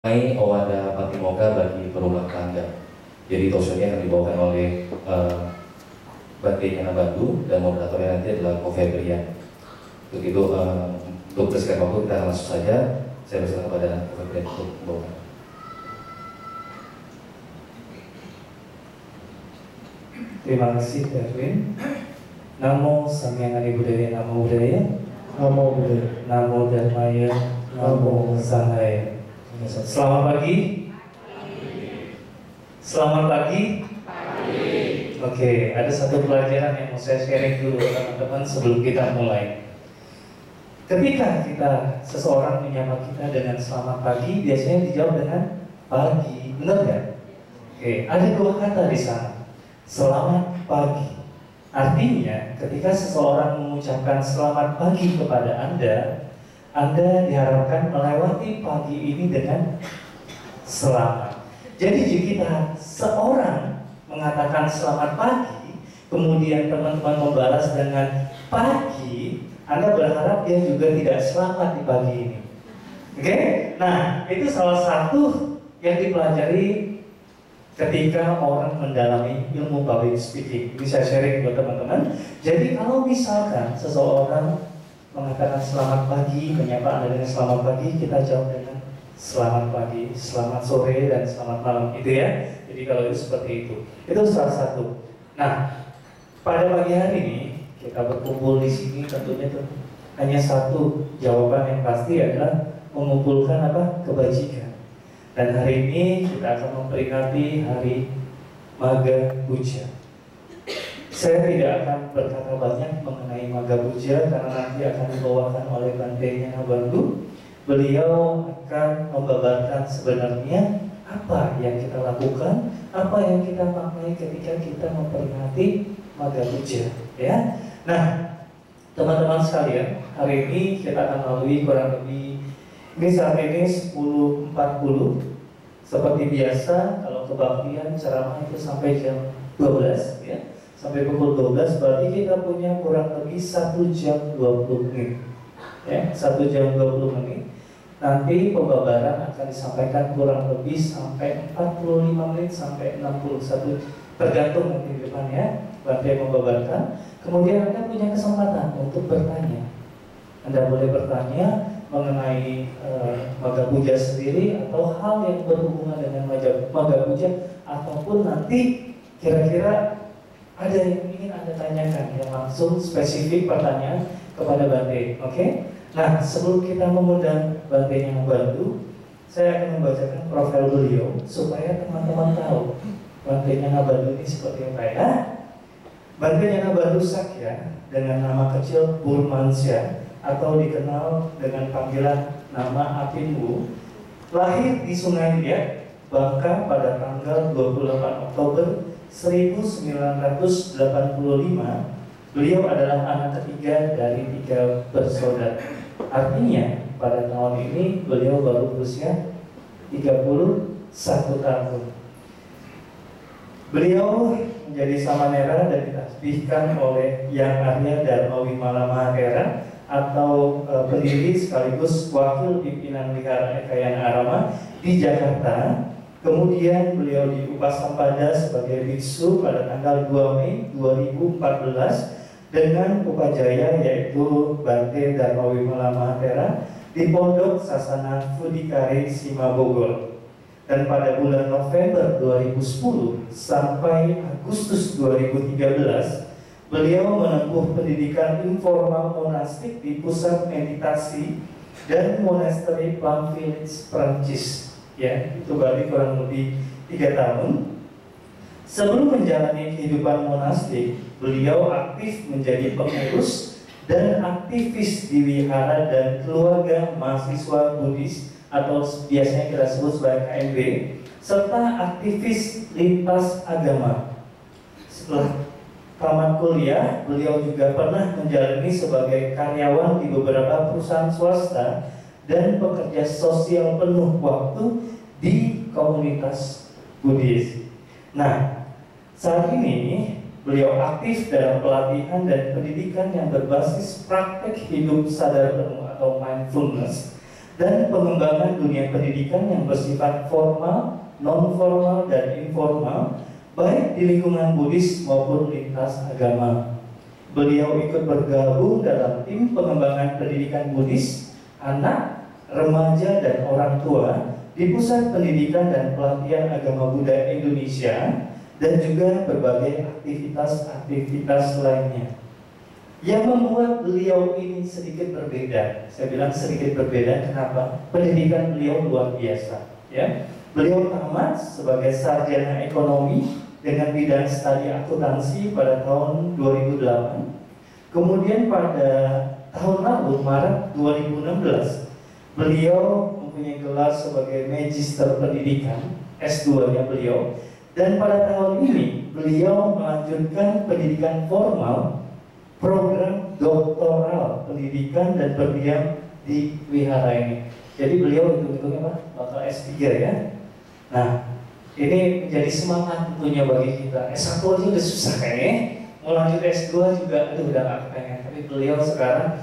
mengenai Owada Patimokkha bagi perumah tangga. Jadi talkshow-nya akan dibawakan oleh Bante Nyana Bandu dan moderatornya nanti adalah Ko Febrian. Untuk itu, untuk bersekian waktu kita langsung saja. Saya berserah kepada Ko Febrian untuk membawakan. Terima kasih Erwin. Namo Samyang Budaya, Namo Budaya, Namo Buddhaya, Namo Dharmaya, Namo Sanghaya. Selamat pagi. Selamat pagi. Oke, ada satu pelajaran yang mau saya sharing dulu teman-teman sebelum kita mulai. Ketika seseorang menyapa kita dengan selamat pagi, biasanya dijawab dengan pagi, benar nggak? Oke, ada dua kata di sana. Selamat pagi. Artinya, ketika seseorang mengucapkan selamat pagi kepada Anda diharapkan melewati pagi ini dengan selamat. Jadi jika seorang mengatakan selamat pagi, kemudian teman-teman membalas dengan pagi, Anda berharap dia juga tidak selamat di pagi ini. Oke? Nah, itu salah satu yang dipelajari ketika orang mendalami ilmu public speaking. Bisa sharing buat teman-teman. Jadi kalau misalkan seseorang mengatakan selamat pagi, menyapa Anda dengan selamat pagi, kita jawab dengan selamat pagi, selamat sore, dan selamat malam, gitu ya. Jadi kalau itu seperti itu salah satu. Nah, pada pagi hari ini kita berkumpul di sini tentunya hanya satu jawaban yang pasti adalah mengumpulkan kebajikan. Dan hari ini kita akan memperingati Hari Magha Puja. Saya tidak akan berkata banyak mengenai Magha Puja karena nanti akan dibawakan oleh Bante Nyana Bandu. Beliau akan membabarkan sebenarnya apa yang kita lakukan, apa yang kita maknai ketika kita memperingati Magha Puja, ya. Nah, teman-teman sekalian, hari ini kita akan lalui kurang lebih, ini saat ini 10.40. Seperti biasa, kalau kebaktian ceramah itu sampai jam 12, ya. Sampai pukul 12, berarti kita punya kurang lebih 1 jam 20 menit, ya, 1 jam 20 menit. Nanti pembabaran akan disampaikan kurang lebih sampai 45 menit sampai 61, tergantung nanti di depan, ya. Bante membabarkan. Kemudian Anda punya kesempatan untuk bertanya. Anda boleh bertanya mengenai Magha Puja sendiri atau hal yang berhubungan dengan Magha Puja, ataupun nanti kira-kira ada yang ingin Anda tanyakan yang langsung spesifik pertanyaan kepada Bante. Oke? Nah, sebelum kita mengundang Bante yang membantu, saya akan membacakan profil beliau supaya teman-teman tahu Bante yang membantu ini seperti apa, ya. Bante yang membantu Sakya dengan nama kecil Burmansyah atau dikenal dengan panggilan nama Apinwu, lahir di Sungai Liat, Bangka pada tanggal 28 Oktober 1985. Beliau adalah anak ketiga dari 3 bersaudara. Artinya pada tahun ini beliau baru berusia 31 tahun. Beliau menjadi samanera dan ditasbihkan oleh Yang Arya Dharma Wimala Mahatera atau pendiri sekaligus wakil pimpinan Wihara Ekayana Arama di Jakarta. Kemudian beliau diupasampada sebagai biksu pada tanggal 2 Mei 2014 dengan upajaya yaitu Bante Dharma Wimala Mahatera di Pondok Sasana Fudikare Sima Bogor. Dan pada bulan November 2010 sampai Agustus 2013 beliau menempuh pendidikan informal monastik di pusat meditasi dan monasteri Plum Village, Prancis. Ya, itu berarti kurang lebih 3 tahun. Sebelum menjalani kehidupan monastik, beliau aktif menjadi pengurus dan aktivis di wihara dan keluarga mahasiswa Buddhis atau biasanya kita sebut sebagai KMB, serta aktivis lintas agama. Setelah tamat kuliah, beliau juga pernah menjalani sebagai karyawan di beberapa perusahaan swasta dan pekerja sosial penuh waktu di komunitas Buddhis. Nah, saat ini beliau aktif dalam pelatihan dan pendidikan yang berbasis praktek hidup sadar penuh atau mindfulness dan pengembangan dunia pendidikan yang bersifat formal, non-formal, dan informal, baik di lingkungan Buddhis maupun lintas agama. Beliau ikut bergabung dalam tim pengembangan pendidikan Buddhis, anak, remaja, dan orang tua di Pusat Pendidikan dan Pelatihan Agama Buddha Indonesia, dan juga berbagai aktivitas lainnya. Yang membuat beliau ini sedikit berbeda, saya bilang sedikit berbeda, kenapa? Pendidikan beliau luar biasa, ya. Beliau tamat sebagai sarjana ekonomi dengan bidang studi akuntansi pada tahun 2008. Kemudian pada tahun lalu, Maret 2016, beliau mempunyai gelar sebagai Magister Pendidikan, S2-nya beliau. Dan pada tahun ini, beliau melanjutkan pendidikan formal, program doktoral pendidikan dan berdiam di wihara ini. Jadi beliau hitung-hitungnya apa? Bakal S3 ya. Nah, ini menjadi semangat tentunya bagi kita. S1 aja udah susah kayaknya, mau lanjut S2 juga aduh udah gak pengen. Tapi beliau sekarang,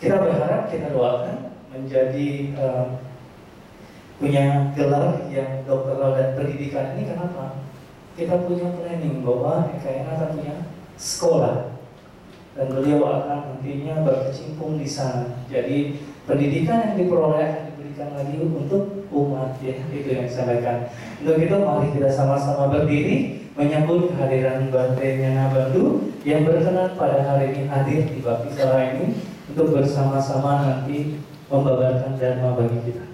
kita berharap, kita doakan menjadi punya gelar yang doktoral dan pendidikan ini. Kenapa? Kita punya planning bahwa EKN akan punya sekolah dan beliau akan nantinya berkecimpung di sana. Jadi pendidikan yang diperoleh akan diberikan lagi untuk umat, ya, itu yang saya sampaikan. Untuk itu mari kita sama-sama berdiri menyambut kehadiran Bante Nyana Bandhu yang berkenan pada hari ini hadir di bakti sala ini untuk bersama-sama nanti membabarkan dharma bagi kita.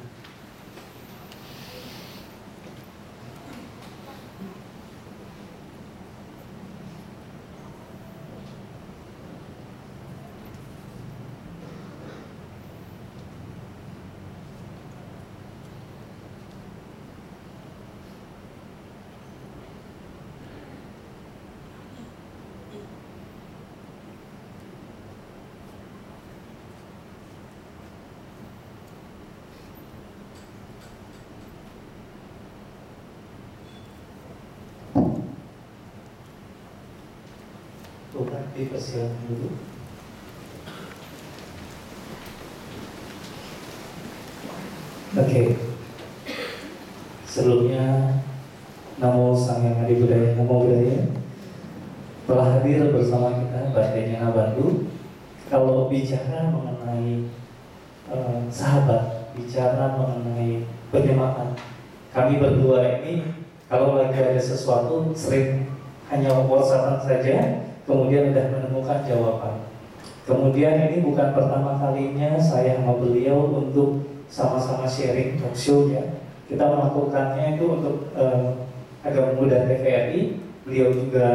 Dipersilakan dulu. Oke. Sebelumnya Namo Sang Yang Adi Budaya, Namo Buddhaya. Telah hadir bersama kita Bante Nyana Bandhu. Kalau bicara mengenai sahabat, bicara mengenai penyemangat, kami berdua ini kalau lagi ada sesuatu sering hanya WhatsApp saja, kemudian sudah menemukan jawaban. Kemudian ini bukan pertama kalinya saya sama beliau untuk sama-sama sharing talk show, ya. Kita melakukannya itu untuk Agama Buddha TVRI. Beliau juga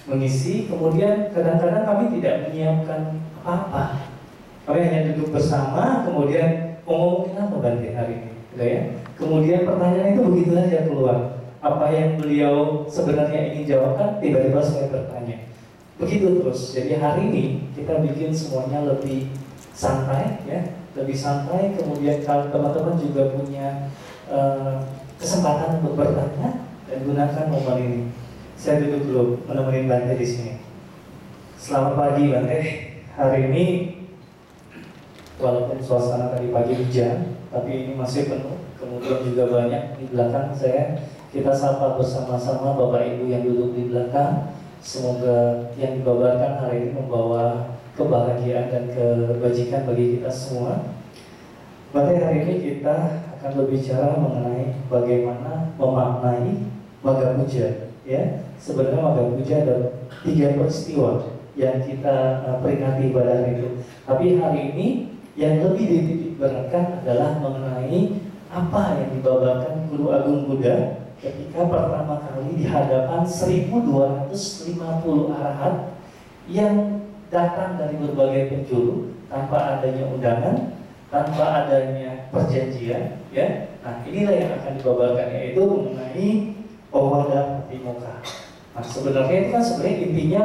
mengisi. Kemudian kadang-kadang kami tidak menyiapkan apa-apa. Kami hanya duduk bersama, kemudian ngomongin apa Bante hari ini, gitu ya. Kemudian pertanyaan itu begitu saja keluar. Apa yang beliau sebenarnya ingin jawabkan, tiba-tiba saya bertanya. Begitu terus. Jadi hari ini kita bikin semuanya lebih santai, ya, lebih santai. Kemudian kalau teman-teman juga punya kesempatan untuk bertanya dan gunakan momen ini. Saya duduk dulu menemani Bante di sini. Selamat pagi Bante. Hari ini walaupun suasana tadi pagi hujan, tapi ini masih penuh. Kemudian juga banyak di belakang saya. Kita sapa bersama-sama Bapak Ibu yang duduk di belakang. Semoga yang dibabarkan hari ini membawa kebahagiaan dan kebajikan bagi kita semua. Bante, hari ini kita akan berbicara mengenai bagaimana memaknai Magga Puja. Ya, sebenarnya Magga Puja ada 3 peristiwa yang kita peringati pada hari itu. Tapi hari ini yang lebih dititik beratkan adalah mengenai apa yang dibabarkan Guru Agung Buddha ketika pertama kali di hadapan 1250 arahat yang datang dari berbagai penjuru tanpa adanya undangan, tanpa adanya perjanjian, ya. Nah, inilah yang akan dibabarkan, yaitu mengenai Owada Patimokkha. Nah, sebenarnya itu kan sebenarnya intinya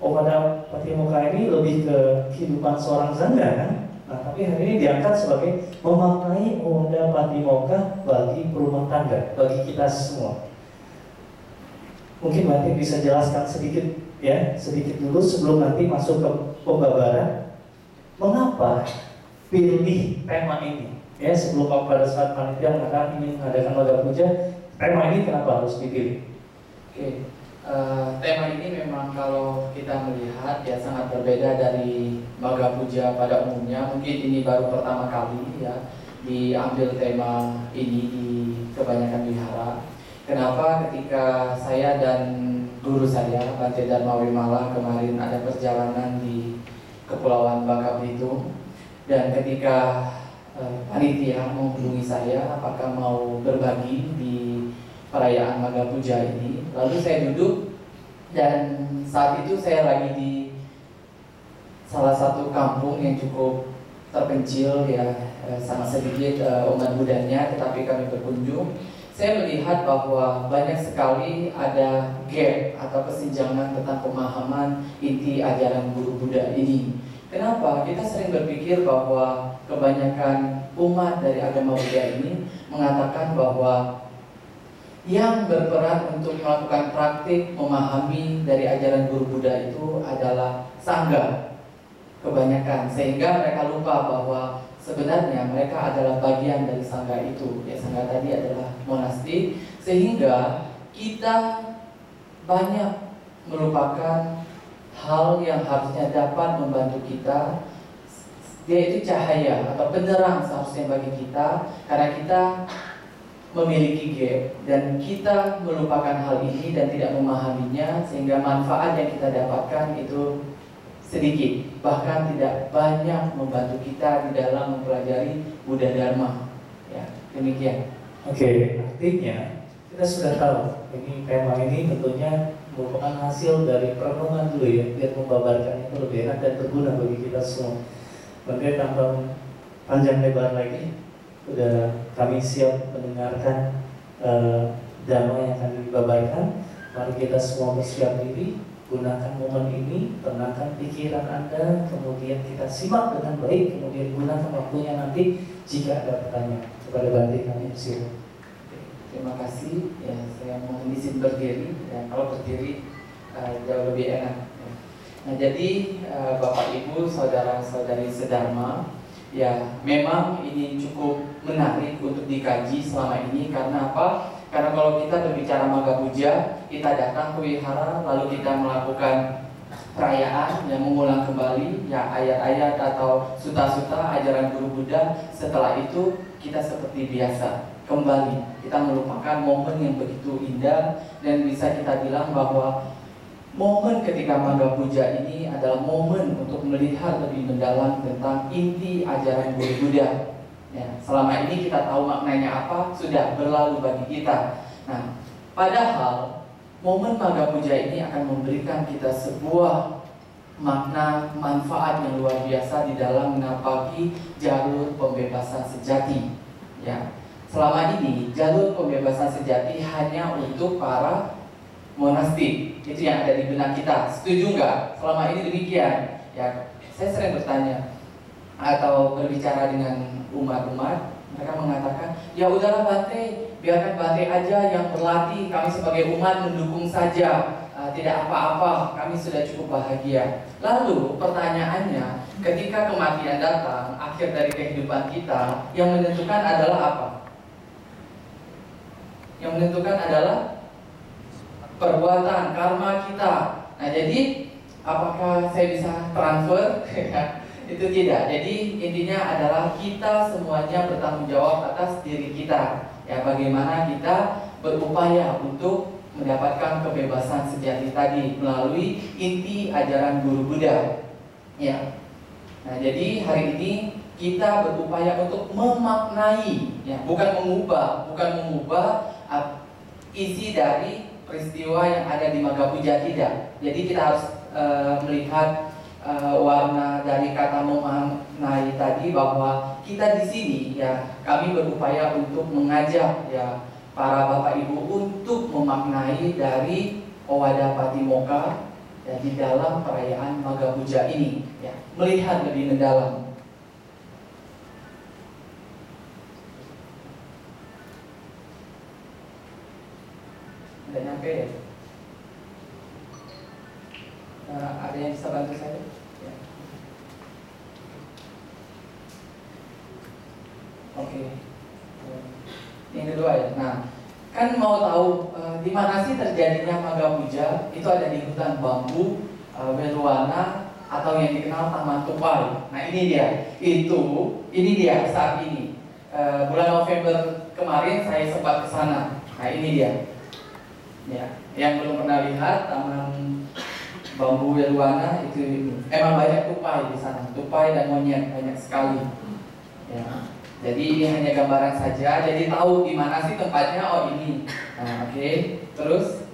Owada Patimokkha ini lebih ke kehidupan seorang janda, kan? Nah, tapi hari ini diangkat sebagai memaknai Owada Patimokkha bagi rumah tangga, bagi kita semua. Mungkin nanti bisa jelaskan sedikit, ya, sedikit dulu sebelum nanti masuk ke pembabaran. Mengapa pilih tema ini? Ya, sebelum pada saat panitia mengatakan ingin mengadakan Maga Puja, tema ini kenapa harus dipilih? Oke, tema ini memang kalau kita melihat ya sangat berbeda dari Maga Puja pada umumnya. Mungkin ini baru pertama kali ya diambil tema ini di kebanyakan wihara. Kenapa? Ketika saya dan guru saya, Bante Dharma Wimala, kemarin ada perjalanan di Kepulauan Bangka Belitung, dan ketika panitia menghubungi saya apakah mau berbagi di perayaan Maga Puja ini, lalu saya duduk, dan saat itu saya lagi di salah satu kampung yang cukup terpencil ya, sangat sedikit umat Buddhanya, tetapi kami berkunjung. Saya melihat bahwa banyak sekali ada gap atau kesenjangan tentang pemahaman inti ajaran guru Buddha ini. Kenapa? Kita sering berpikir bahwa kebanyakan umat dari agama Buddha ini mengatakan bahwa yang berperan untuk melakukan praktik memahami dari ajaran guru Buddha itu adalah sangga kebanyakan, sehingga mereka lupa bahwa sebenarnya mereka adalah bagian dari sangga itu. Ya, sangga tadi adalah monastik, sehingga kita banyak melupakan hal yang harusnya dapat membantu kita, yaitu cahaya atau penerang seharusnya bagi kita, karena kita memiliki gap dan kita melupakan hal ini dan tidak memahaminya, sehingga manfaat yang kita dapatkan itu sedikit, bahkan tidak banyak membantu kita di dalam mempelajari Buddha Dharma. Ya, demikian. Oke, artinya kita sudah tahu ini tema ini tentunya merupakan hasil dari perenungan dulu ya, biar membabarkannya itu lebih enak dan berguna bagi kita semua. Maka tanpa panjang lebar lagi, sudah kami siap mendengarkan dhamma yang akan dibabarkan. Mari kita semua bersiap diri, gunakan momen ini, tenangkan pikiran Anda, kemudian kita simak dengan baik, kemudian gunakan waktunya nanti jika ada pertanyaan. Kepada Bante kami bersiap. Terima kasih. Ya, saya mohon izin berdiri. Ya, kalau berdiri jauh lebih enak. Ya. Nah, jadi Bapak Ibu, saudara-saudari sedharma, ya memang ini cukup menarik untuk dikaji selama ini. Karena apa? Karena kalau kita berbicara Maga Puja, kita datang ke wihara, lalu kita melakukan perayaan yang mengulang kembali ya ayat-ayat atau suta-suta ajaran guru Buddha. Setelah itu kita seperti biasa kembali, kita melupakan momen yang begitu indah, dan bisa kita bilang bahwa momen ketika Maga Puja ini adalah momen untuk melihat lebih mendalam tentang inti ajaran guru Buddha. Ya, selama ini kita tahu maknanya apa, sudah berlalu bagi kita. Nah, padahal momen Maga Puja ini akan memberikan kita sebuah makna manfaat yang luar biasa di dalam menapaki jalur pembebasan sejati. Ya, selama ini jalur pembebasan sejati hanya untuk para monastik, itu yang ada di benak kita. Setuju nggak? Selama ini demikian. Ya, saya sering bertanya atau berbicara dengan umat-umat, mereka mengatakan, ya udahlah Bante, biarkan Bante aja yang berlatih, kami sebagai umat mendukung saja, tidak apa-apa, kami sudah cukup bahagia. Lalu pertanyaannya, ketika kematian datang, akhir dari kehidupan kita, yang menentukan adalah apa? Yang menentukan adalah perbuatan, karma kita. Nah, jadi apakah saya bisa transfer? Itu tidak. Jadi intinya adalah kita semuanya bertanggung jawab atas diri kita. Ya, bagaimana kita berupaya untuk mendapatkan kebebasan sejati tadi melalui inti ajaran guru Buddha. Ya. Nah, jadi hari ini kita berupaya untuk memaknai, ya, bukan mengubah isi dari peristiwa yang ada di Maga Puja, tidak. Jadi kita harus melihat warna dari kata memaknai tadi, bahwa kita di sini ya kami berupaya untuk mengajak ya para bapak ibu untuk memaknai dari Owada Patimokkha ya, di dalam perayaan Maga Puja ini ya, melihat lebih mendalam. Udah nyampe ya? Ada yang bisa bantu saya? Ya. Oke. Oke. Yang kedua ya. Nah, kan mau tahu di mana sih terjadinya Maga Puja? Itu ada di hutan bambu Welwana atau yang dikenal Taman Tupai. Nah ini dia. Ini dia saat ini. Bulan November kemarin saya sempat ke sana. Nah ini dia. Ya, yang belum pernah lihat Taman Bambu Welwana itu emang banyak tupai di sana. Tupai dan monyet banyak sekali. Ya. Jadi ini hanya gambaran saja. Jadi tahu di mana sih tempatnya? Oh ini. Nah, oke. Terus,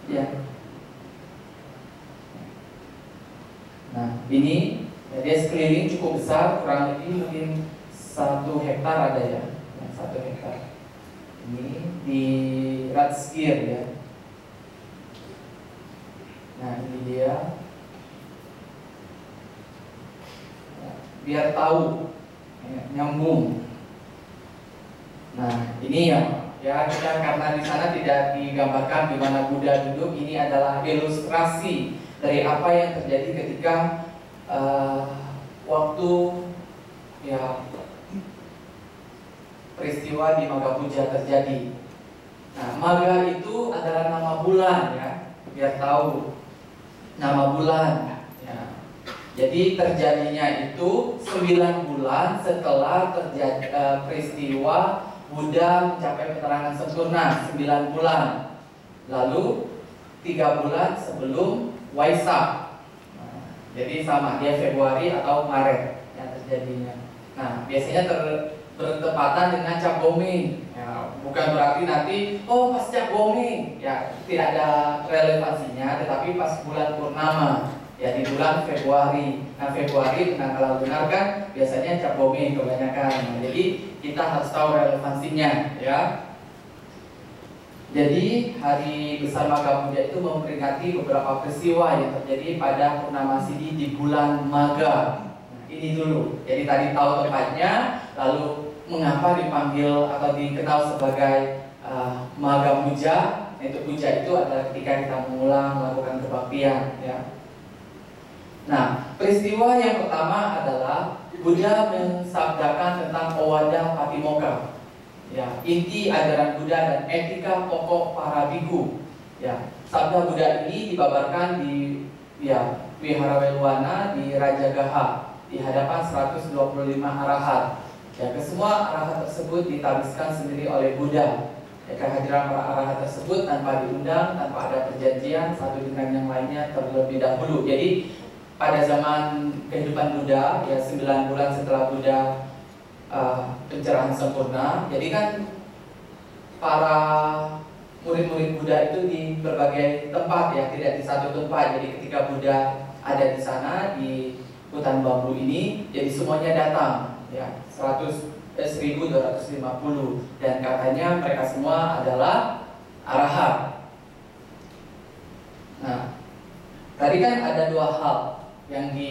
ya. Nah ini dia sekeliling cukup besar, kurang lebih mungkin 1 hektar ada ya, 1 hektar. Ini di Ratskir ya. Nah ini dia. Biar tahu ya, nyambung. Nah ini ya kita karena di sana tidak digambarkan di mana Buddha duduk, ini adalah ilustrasi dari apa yang terjadi ketika waktu ya peristiwa di Maga Puja terjadi. Nah Maga itu adalah nama bulan ya, biar tahu nama bulan. Jadi terjadinya itu 9 bulan setelah terjadi peristiwa Buddha mencapai keterangan sempurna, 9 bulan. Lalu 3 bulan sebelum Waisak. Nah, jadi sama, dia Februari atau Maret yang terjadinya. Nah biasanya bertepatan dengan Cap Gomeh. Ya, bukan berarti nanti pas Cap Gomeh ya tidak ada relevansinya, tetapi pas bulan purnama. Ya di bulan Februari. Nah Februari kalau benar kan biasanya Cap Gomeh kebanyakan. Nah, jadi kita harus tahu relevansinya ya. Jadi hari besar Maga Puja itu memperingati beberapa peristiwa yang terjadi pada purnama Sidi di bulan Maga. Nah, ini dulu. Jadi tadi tahu tempatnya, lalu mengapa dipanggil atau dikenal sebagai Maga Puja. Itu puja itu adalah ketika kita mengulang melakukan kebaktian ya. Nah, peristiwa yang pertama adalah Buddha mensabdakan tentang Owada Patimokkha. Ya, inti ajaran Buddha dan etika pokok para biku. Ya, sabda Buddha ini dibabarkan di Wihara Welwana di Rajagaha di hadapan 125 arahat. Ya, kesemua arahat tersebut ditabiskan sendiri oleh Buddha. Ya, kehadiran para arahat tersebut tanpa diundang, tanpa ada perjanjian satu dengan yang lainnya terlebih dahulu. Jadi pada zaman kehidupan Buddha, ya 9 bulan setelah Buddha pencerahan sempurna, jadi kan para murid-murid Buddha itu di berbagai tempat ya, tidak di satu tempat. Jadi ketika Buddha ada di sana di hutan bambu ini, jadi semuanya datang ya 1250 dan katanya mereka semua adalah arahat. Nah, tadi kan ada 2 hal yang di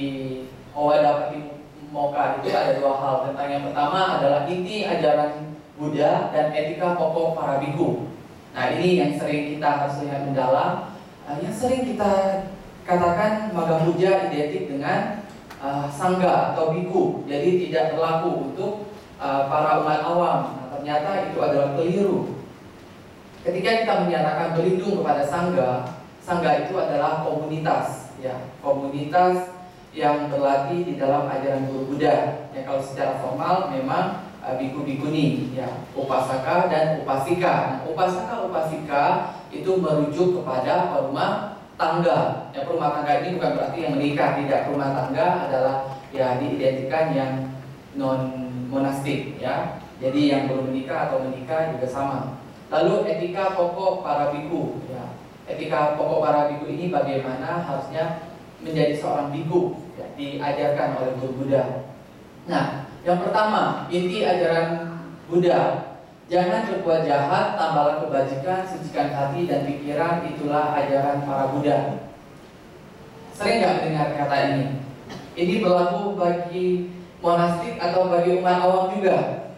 Owada Patimokkha itu ada 2 hal tentang yang pertama adalah inti ajaran Buddha dan etika pokok para biku. Nah ini yang sering kita harus lihat mendalam, yang sering kita katakan Maga Puja identik dengan sangga atau biku, jadi tidak berlaku untuk para umat awam. Nah, ternyata itu adalah keliru. Ketika kita menyatakan berlindung kepada sangga, sangga itu adalah komunitas. Ya, komunitas yang berlatih di dalam ajaran Guru Buddha. Ya, kalau secara formal memang biku-bikuni, ya, upasaka dan upasika. Nah, upasaka upasika itu merujuk kepada rumah tangga. Ya, rumah tangga ini bukan berarti yang menikah, tidak. Rumah tangga adalah ya diidentikan yang non monastik, ya. Jadi yang belum menikah atau menikah juga sama. Lalu etika pokok para biku, ya. Etika pokok para biku ini bagaimana harusnya menjadi seorang biku, ya, diajarkan oleh Guru Buddha. Nah, yang pertama, inti ajaran Buddha, jangan berbuat jahat, tambahlah kebajikan, sucikan hati dan pikiran, itulah ajaran para Buddha. Sering nggak mendengar kata ini? Ini berlaku bagi monastik atau bagi umat awam juga.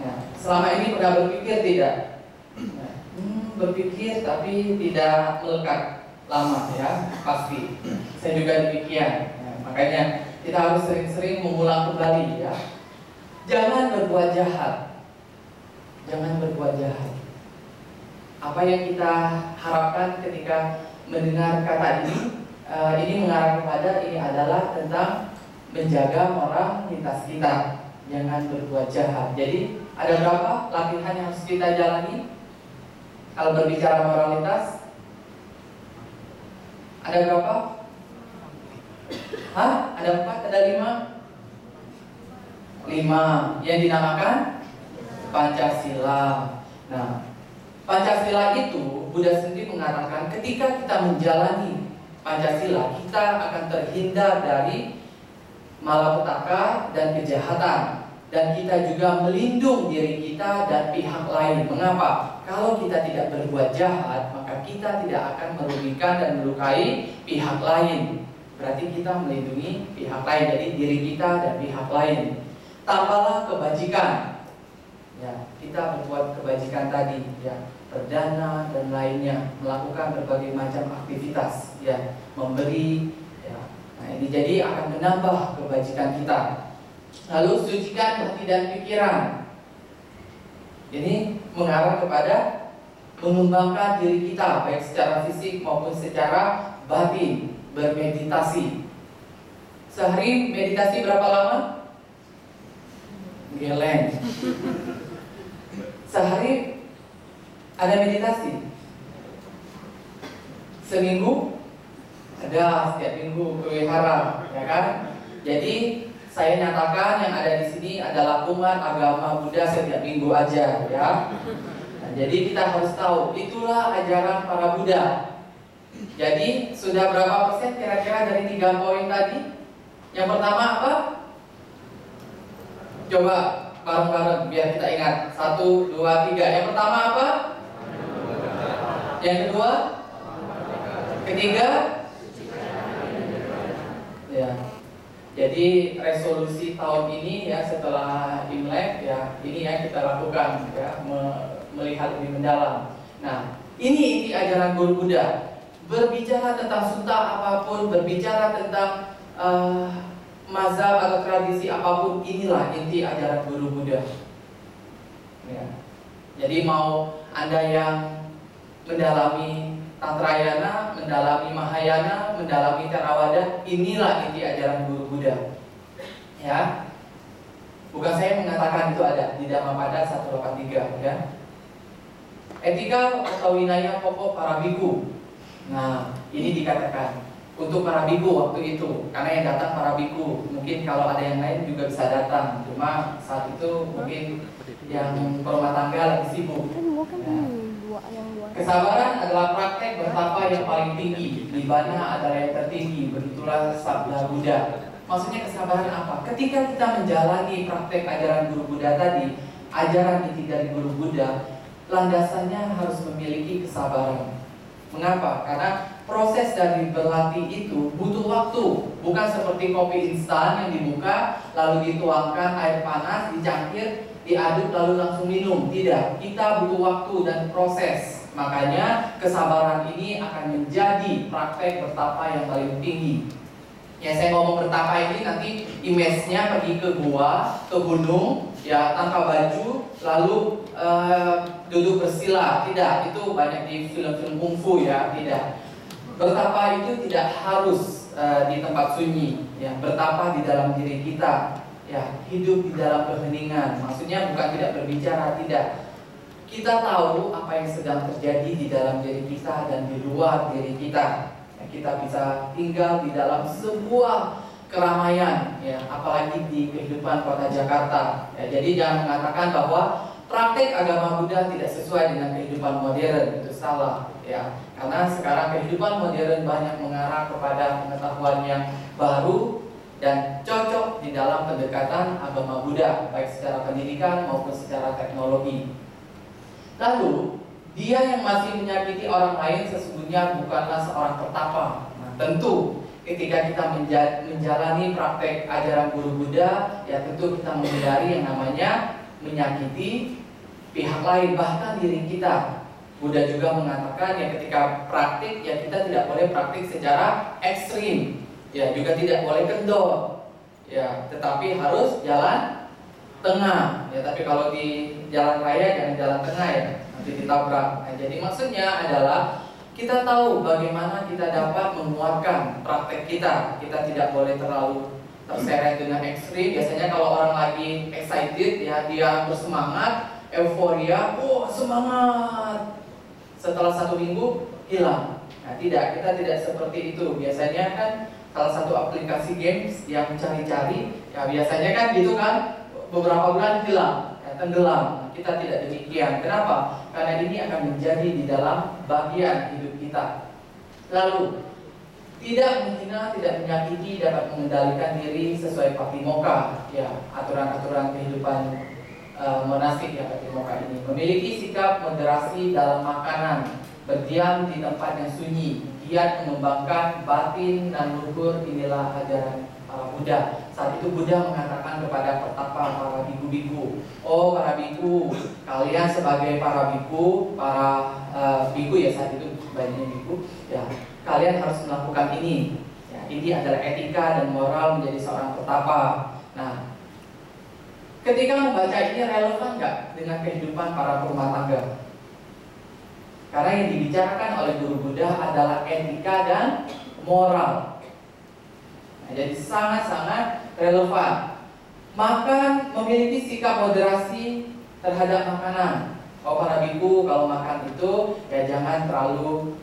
Nah, selama ini pernah berpikir tidak? Berpikir tapi tidak melekat lama, ya, pasti. Saya juga demikian. Nah, makanya Kita harus sering-sering mengulang kembali ya. Jangan berbuat jahat. Jangan berbuat jahat. Apa yang kita harapkan ketika mendengar kata ini mengarah kepada ini adalah tentang menjaga moralitas kita. Jangan berbuat jahat. Jadi ada berapa latihan yang harus kita jalani kalau berbicara moralitas? Ada berapa? Hah? Ada 4? Ada 5? 5 yang dinamakan Pancasila. Nah, Pancasila itu Buddha sendiri mengatakan ketika kita menjalani Pancasila, kita akan terhindar dari malapetaka dan kejahatan, dan kita juga melindungi diri kita dan pihak lain. Mengapa? Kalau kita tidak berbuat jahat, maka kita tidak akan merugikan dan melukai pihak lain. Berarti kita melindungi pihak lain, jadi diri kita dan pihak lain. Tambahlah kebajikan. Ya, kita berbuat kebajikan tadi, ya, berdana dan lainnya, melakukan berbagai macam aktivitas, ya, memberi, ya. Nah, ini jadi akan menambah kebajikan kita. Lalu sucikan hati dan pikiran. Ini mengarah kepada mengembangkan diri kita baik secara fisik maupun secara batin, bermeditasi. Sehari meditasi berapa lama? Geleng. Sehari ada meditasi. Seminggu ada, setiap minggu kewihara, ya kan? Jadi saya nyatakan yang ada di sini adalah umat agama Buddha setiap minggu aja, ya. Nah, jadi kita harus tahu itulah ajaran para Buddha. Jadi sudah berapa persen kira-kira dari 3 poin tadi? Yang pertama apa? Coba bareng-bareng biar kita ingat. 1, 2, 3. Yang pertama apa? Yang kedua? Ketiga? Ya. Jadi resolusi tahun ini ya setelah Imlek ya ini yang kita lakukan ya melihat lebih mendalam. Nah ini inti ajaran Guru Buddha. Berbicara tentang sutta apapun, berbicara tentang mazhab atau tradisi apapun, inilah inti ajaran Guru Buddha. Ya. Jadi mau Anda yang mendalami Tantrayana, mendalami Mahayana, mendalami Theravada, inilah inti ajaran Guru Buddha. Ya, bukan saya mengatakan itu ada di Dhammapada 183. Ya, etika atau winaya pokok para biku. Nah, ini dikatakan untuk para biku waktu itu, karena yang datang para biku. Mungkin kalau ada yang lain juga bisa datang, cuma saat itu mungkin yang berumah tangga lagi sibuk. Ya. Kesabaran adalah praktek bertapa yang paling tinggi. Nibbana adalah yang tertinggi. Begitulah sabda Buddha. Maksudnya kesabaran apa? Ketika kita menjalani praktek ajaran Guru Buddha tadi, ajaran inti dari Guru Buddha, landasannya harus memiliki kesabaran. Mengapa? Karena proses dari berlatih itu butuh waktu. Bukan seperti kopi instan yang dibuka, lalu dituangkan air panas, dicangkir, diaduk lalu langsung minum. Tidak, kita butuh waktu dan proses. Makanya kesabaran ini akan menjadi praktek bertapa yang paling tinggi. Ya, saya ngomong bertapa ini nanti image-nya pergi ke gua, ke gunung, ya tanpa baju, lalu duduk bersila. Tidak, itu banyak di film-film kungfu ya. Tidak. Bertapa itu tidak harus di tempat sunyi. Ya, bertapa di dalam diri kita. Ya, hidup di dalam keheningan. Maksudnya bukan tidak berbicara, tidak. Kita tahu apa yang sedang terjadi di dalam diri kita dan di luar diri kita. Ya, kita bisa tinggal di dalam sebuah keramaian, ya, apalagi di kehidupan kota Jakarta. Ya, jadi jangan mengatakan bahwa praktek agama Buddha tidak sesuai dengan kehidupan modern, itu salah. Ya, karena sekarang kehidupan modern banyak mengarah kepada pengetahuan yang baru dan cocok di dalam pendekatan agama Buddha, baik secara pendidikan maupun secara teknologi. Lalu, dia yang masih menyakiti orang lain sesungguhnya bukanlah seorang pertapa. Nah, tentu ketika kita menjalani praktek ajaran Guru Buddha, ya tentu kita menghindari yang namanya menyakiti pihak lain, bahkan diri kita. Buddha juga mengatakan ya ketika praktik, ya kita tidak boleh praktik secara ekstrim. Ya, juga tidak boleh kendor. ya, tetapi harus jalan tengah. Ya, tapi kalau di jalan raya jangan jalan tengah ya, nanti ditabrak. Nah, jadi maksudnya adalah kita tahu bagaimana kita dapat menguatkan praktek kita. Kita tidak boleh terlalu terseret dengan ekstrim. Biasanya kalau orang lagi excited ya, dia bersemangat, euforia, oh semangat. Setelah 1 minggu hilang. Nah, kita tidak seperti itu. Biasanya kan salah satu aplikasi games yang mencari-cari, ya biasanya kan gitu kan, beberapa bulan hilang, ya, tenggelam. Nah, kita tidak demikian. Kenapa? Karena ini akan menjadi di dalam bagian hidup kita. Lalu, tidak menghina, tidak menyakiti, dapat mengendalikan diri sesuai patimokkha, ya, aturan-aturan kehidupan monastik ya patimokkha ini. Memiliki sikap moderasi dalam makanan, berdiam di tempat yang sunyi, giat mengembangkan batin dan luhur, inilah ajaran para Buddha. Saat itu Buddha mengatakan kepada pertapa para biku-biku, oh para biku, kalian sebagai para biku, biku ya saat itu banyaknya biku, ya kalian harus melakukan ini. Ya, ini adalah etika dan moral menjadi seorang pertapa. Nah, ketika membaca ini relevan nggak dengan kehidupan para rumah tangga? Karena yang dibicarakan oleh guru Buddha adalah etika dan moral. Nah, jadi sangat-sangat relevan. Makan, memiliki sikap moderasi terhadap makanan. Oh para biku, kalau makan itu ya jangan terlalu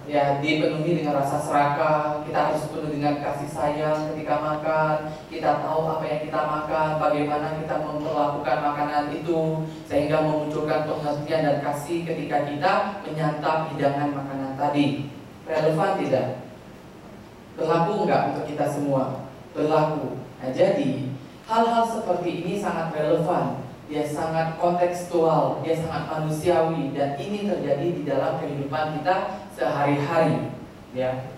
ya dipenuhi dengan rasa serakah. Kita harus penuh dengan kasih sayang ketika makan. Kita tahu apa yang kita makan, bagaimana kita memperlakukan makanan itu, sehingga memunculkan pengertian dan kasih ketika kita menyantap hidangan makanan tadi. Relevan tidak? Berlaku enggak untuk kita semua? Berlaku. Nah, jadi hal-hal seperti ini sangat relevan. Dia sangat kontekstual, dia sangat manusiawi, dan ini terjadi di dalam kehidupan kita sehari-hari. Ya.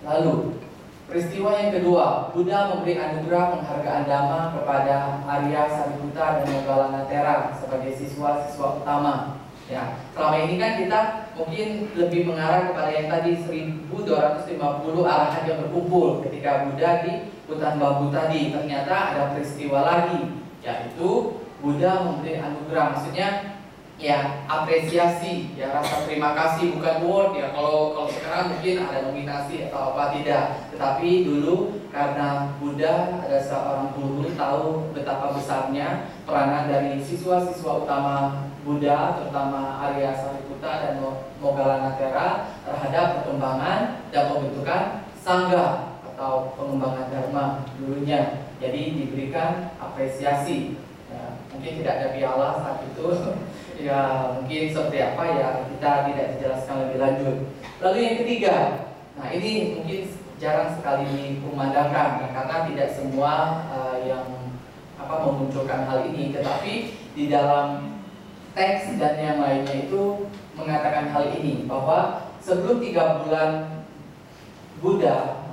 Lalu peristiwa yang kedua, Buddha memberi anugerah penghargaan Dhamma kepada Arya Sariputta dan Moggallanathera sebagai siswa-siswa utama. Ya, selama ini kan kita mungkin lebih mengarah kepada yang tadi 1250 arahan yang berkumpul ketika Buddha di hutan bambu tadi. Ternyata ada peristiwa lagi, yaitu Buddha memberi anugerah, maksudnya ya apresiasi, ya rasa terima kasih, bukan word ya. Kalau sekarang mungkin ada nominasi atau apa, tidak. Tetapi dulu karena Buddha ada seorang guru tahu betapa besarnya peranan dari siswa-siswa utama Buddha, terutama Arya Sariputta dan Moggallanathera terhadap perkembangan dan pembentukan sangga atau pengembangan dharma dulunya. Jadi diberikan apresiasi. Ya, mungkin tidak ada piala saat itu. Ya mungkin seperti apa ya kita tidak dijelaskan lebih lanjut. Lalu yang ketiga, nah ini mungkin jarang sekali dikumandangkan ya, karena tidak semua yang memunculkan hal ini, tetapi di dalam teks dan yang lainnya itu mengatakan hal ini, bahwa sebelum 3 bulan Buddha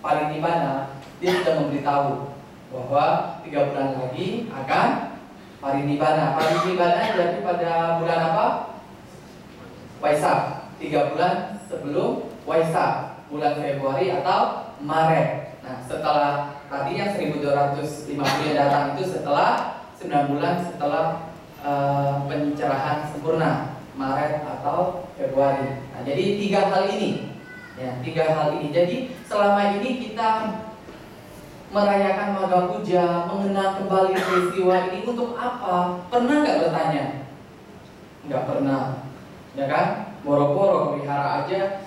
parinibbana, dia sudah memberitahu bahwa 3 bulan lagi akan parinibbana. Parinibbana jadi pada bulan apa? Waisak. 3 bulan sebelum Waisak, bulan Februari atau Maret. Nah, setelah tadi yang 1250 yang datang itu setelah 9 bulan setelah pencerahan sempurna, Maret atau Februari. Nah, jadi 3 hal ini. Ya, 3 hal ini. Jadi selama ini kita merayakan Magha Puja, mengenang kembali peristiwa ini untuk apa? Pernah nggak bertanya? Nggak pernah, ya kan? Boro-boro wihara aja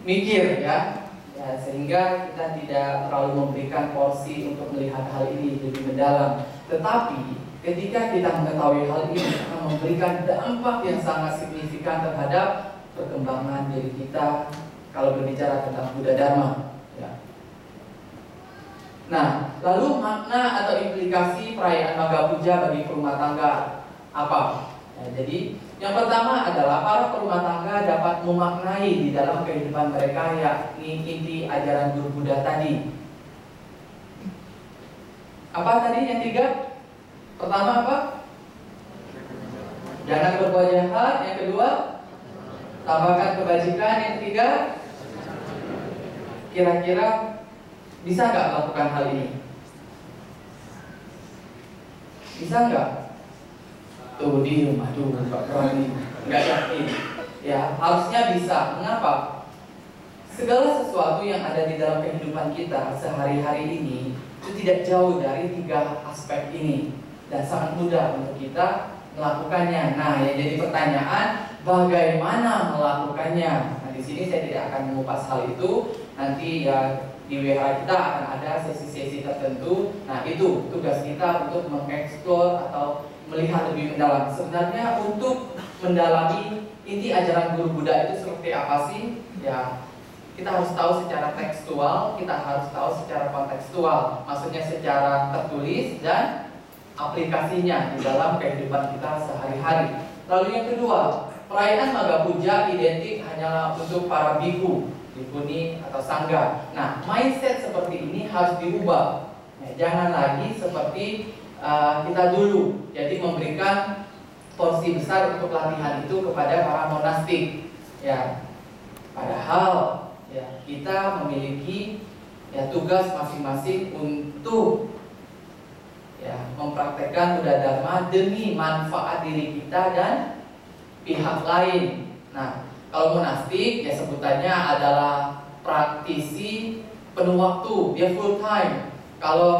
mikir ya, sehingga kita tidak terlalu memberikan porsi untuk melihat hal ini lebih mendalam. Tetapi ketika kita mengetahui hal ini akan memberikan dampak yang sangat signifikan terhadap perkembangan diri kita kalau berbicara tentang Buddha Dharma. Ya. Nah, lalu makna atau implikasi perayaan Magha Puja bagi perumah tangga apa? Nah, jadi yang pertama adalah para perumah tangga dapat memaknai di dalam kehidupan mereka yakni inti ajaran Guru Buddha tadi. Apa tadi yang 3? Pertama apa? Jangan berbuat jahat. Yang kedua, tambahkan kebajikan. Yang ketiga, kira-kira Bisa nggak melakukan hal ini? Bisa nggak? Tuh diem, aduh nggak berani, nggak yakin. Ya harusnya bisa. Mengapa? Segala sesuatu yang ada di dalam kehidupan kita sehari-hari ini itu tidak jauh dari 3 aspek ini dan sangat mudah untuk kita melakukannya. Nah, yang jadi pertanyaan, bagaimana melakukannya? Nah, di sini saya tidak akan mengupas hal itu. Nanti ya di WH kita akan ada sesi-sesi tertentu. Nah, itu tugas kita untuk mengeksplor atau melihat lebih mendalam. Sebenarnya untuk mendalami inti ajaran guru Buddha itu seperti apa sih? Ya, kita harus tahu secara tekstual, kita harus tahu secara kontekstual, maksudnya secara tertulis dan aplikasinya di dalam kehidupan kita sehari-hari. Lalu yang kedua, perayaan Maga Puja identik hanyalah untuk para biku, bikuni atau sangga. Nah, mindset seperti ini harus diubah. Nah, jangan lagi seperti kita dulu, jadi memberikan porsi besar untuk latihan itu kepada para monastik. Ya, padahal ya, kita memiliki ya tugas masing-masing untuk ya mempraktekkan Buddha Dharma demi manfaat diri kita dan pihak lain. Nah, kalau monastik ya sebutannya adalah praktisi penuh waktu, dia full time. Kalau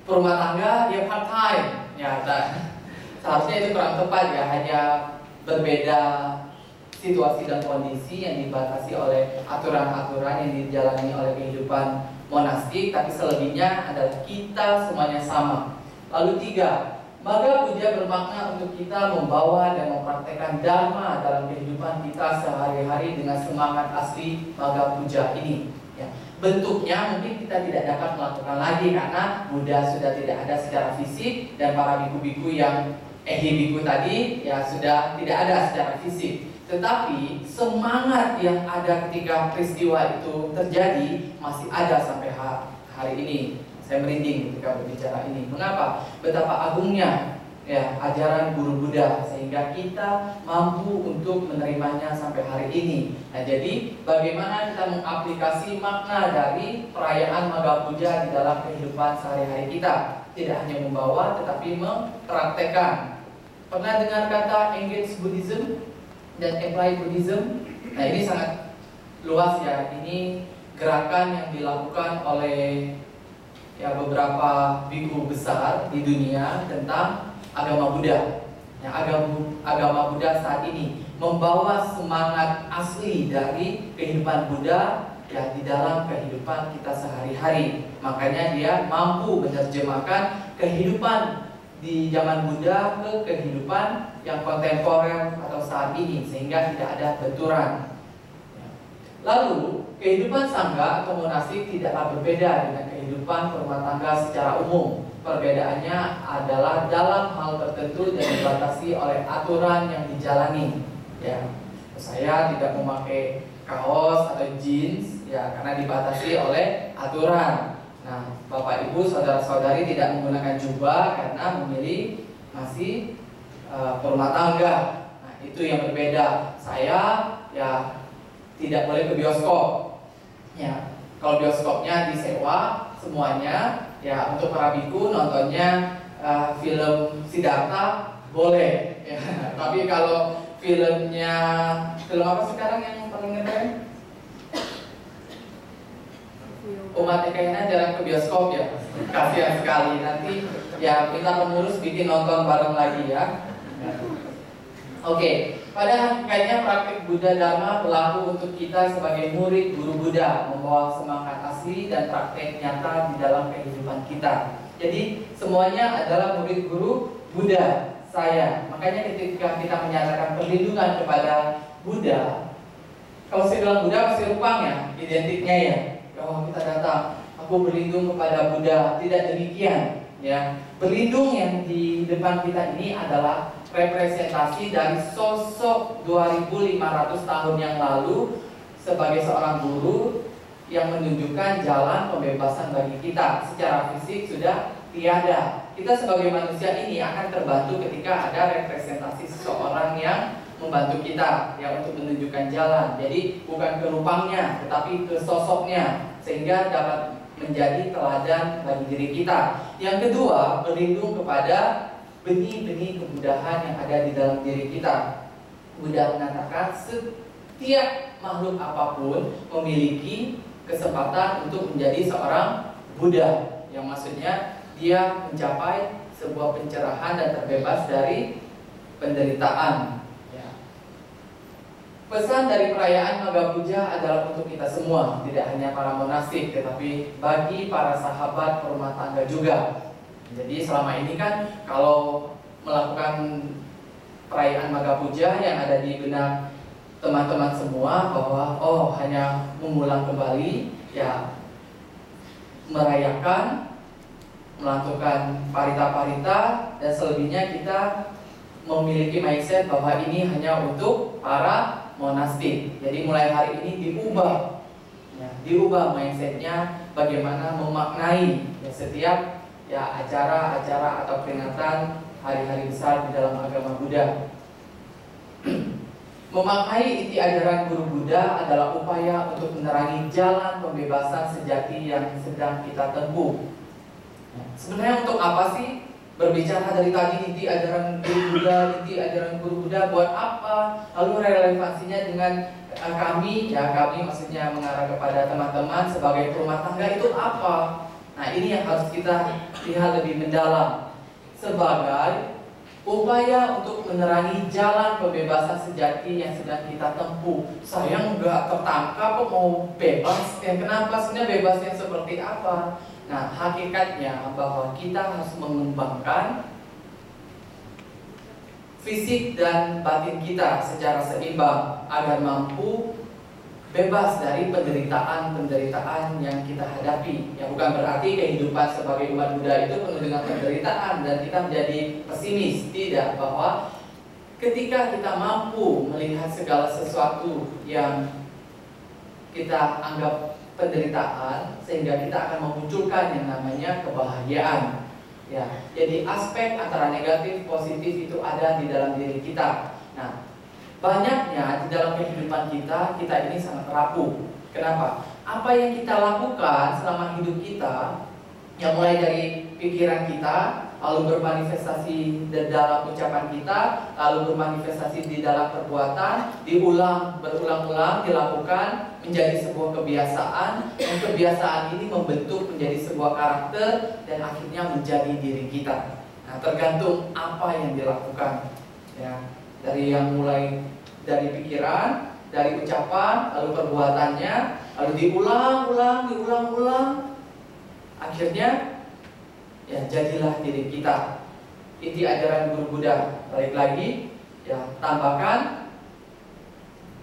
rumah tangga dia part time. Ya, seharusnya itu kurang tepat ya, hanya berbeda situasi dan kondisi yang dibatasi oleh aturan-aturan yang dijalani oleh kehidupan monastik, tapi selebihnya adalah kita semuanya sama. Lalu 3, Maga Puja bermakna untuk kita membawa dan mempraktekkan Dharma dalam kehidupan kita sehari-hari dengan semangat asli Maga Puja ini. Ya, bentuknya mungkin kita tidak dapat melakukan lagi karena Buddha sudah tidak ada secara fisik dan para biku-biku yang biku tadi ya sudah tidak ada secara fisik. Tetapi semangat yang ada ketika peristiwa itu terjadi masih ada sampai hari ini. Saya merinding ketika berbicara ini. Mengapa? Betapa agungnya ya ajaran guru Buddha sehingga kita mampu untuk menerimanya sampai hari ini. Nah, jadi bagaimana kita mengaplikasi makna dari perayaan Maga Puja di dalam kehidupan sehari-hari kita? Tidak hanya membawa tetapi mempraktekkan. Pernah dengar kata engage Buddhism dan apply Buddhism? Nah, ini sangat luas ya. Ini gerakan yang dilakukan oleh ya beberapa biku besar di dunia tentang agama Buddha. Ya, agama Buddha saat ini membawa semangat asli dari kehidupan Buddha ya di dalam kehidupan kita sehari-hari. Makanya dia mampu menerjemahkan kehidupan di zaman Buddha ke kehidupan yang kontemporer atau saat ini sehingga tidak ada benturan. Lalu kehidupan sangga atau monastik tidaklah berbeda dengan kehidupan rumah tangga secara umum. Perbedaannya adalah dalam hal tertentu dan dibatasi oleh aturan yang dijalani. Ya, saya tidak memakai kaos atau jeans ya karena dibatasi oleh aturan. Nah, Bapak Ibu, saudara-saudari tidak menggunakan jubah karena memilih masih berumah tangga. Nah, itu yang berbeda. Saya ya tidak boleh ke bioskop. Ya, kalau bioskopnya disewa semuanya, ya untuk para biku nontonnya film Siddhartha boleh. Ya, tapi kalau film apa sekarang yang paling ngetren? Umat kayaknya jarang ke bioskop ya. Kasihan sekali, nanti ya minta pengurus bikin nonton bareng lagi ya. Oke, pada hakikatnya praktik Buddha Dharma berlaku untuk kita sebagai murid guru Buddha, membawa semangat asli dan praktek nyata di dalam kehidupan kita. Jadi semuanya adalah murid guru Buddha saya. Makanya ketika kita menyatakan perlindungan kepada Buddha, kalau saya bilang Buddha pasti rupang ya, identiknya ya. Oh, kita datang, aku berlindung kepada Buddha. Tidak demikian ya. Berlindung yang di depan kita ini adalah representasi dari sosok 2500 tahun yang lalu sebagai seorang guru yang menunjukkan jalan pembebasan bagi kita. Secara fisik sudah tiada. Kita sebagai manusia ini akan terbantu ketika ada representasi seseorang yang membantu kita ya untuk menunjukkan jalan. Jadi bukan ke rupangnya tetapi ke sosoknya. sehingga dapat menjadi teladan bagi diri kita. Yang kedua, berlindung kepada benih-benih kemudahan yang ada di dalam diri kita. Buddha mengatakan setiap makhluk apapun memiliki kesempatan untuk menjadi seorang Buddha, yang maksudnya dia mencapai sebuah pencerahan dan terbebas dari penderitaan. Pesan dari perayaan Maga Puja adalah untuk kita semua, tidak hanya para monastik, tetapi bagi para sahabat rumah tangga juga. Jadi selama ini kan kalau melakukan perayaan Maga Puja yang ada di benak teman-teman semua bahwa hanya mengulang kembali, ya merayakan, melakukan parita-parita, dan selebihnya kita memiliki mindset bahwa ini hanya untuk para monastik. Jadi mulai hari ini diubah mindsetnya, bagaimana memaknai setiap acara-acara atau peringatan hari-hari besar di dalam agama Buddha. Memaknai inti ajaran Guru Buddha adalah upaya untuk menerangi jalan pembebasan sejati yang sedang kita tempuh. Sebenarnya untuk apa sih berbicara dari tadi inti ajaran Guru Buddha, buat apa? Lalu relevansinya dengan kami maksudnya mengarah kepada teman-teman sebagai rumah tangga itu apa? Nah, ini yang harus kita lihat lebih mendalam sebagai upaya untuk menerangi jalan pembebasan sejati yang sedang kita tempuh. Saya nggak tertangkap kok mau bebas. Kenapa? Sebenarnya bebasnya seperti apa? Nah, hakikatnya bahwa kita harus mengembangkan fisik dan batin kita secara seimbang agar mampu bebas dari penderitaan yang kita hadapi. Ya, bukan berarti kehidupan sebagai umat Buddha itu penuh dengan penderitaan dan kita menjadi pesimis. Tidak, bahwa ketika kita mampu melihat segala sesuatu yang kita anggap penderitaan, sehingga kita akan memunculkan yang namanya kebahagiaan. Ya, jadi aspek antara negatif positif itu ada di dalam diri kita. Nah, banyaknya di dalam kehidupan kita ini sangat rapuh. Kenapa? Apa yang kita lakukan selama hidup kita, yang mulai dari pikiran kita, lalu bermanifestasi di dalam ucapan kita, lalu bermanifestasi di dalam perbuatan, berulang-ulang dilakukan menjadi sebuah kebiasaan, dan kebiasaan ini membentuk menjadi sebuah karakter dan akhirnya menjadi diri kita. Nah, tergantung apa yang dilakukan. Ya, dari yang mulai dari pikiran, dari ucapan, lalu perbuatannya, lalu diulang-ulang, akhirnya ya jadilah diri kita. Inti ajaran Guru Buddha. Balik lagi, ya tambahkan,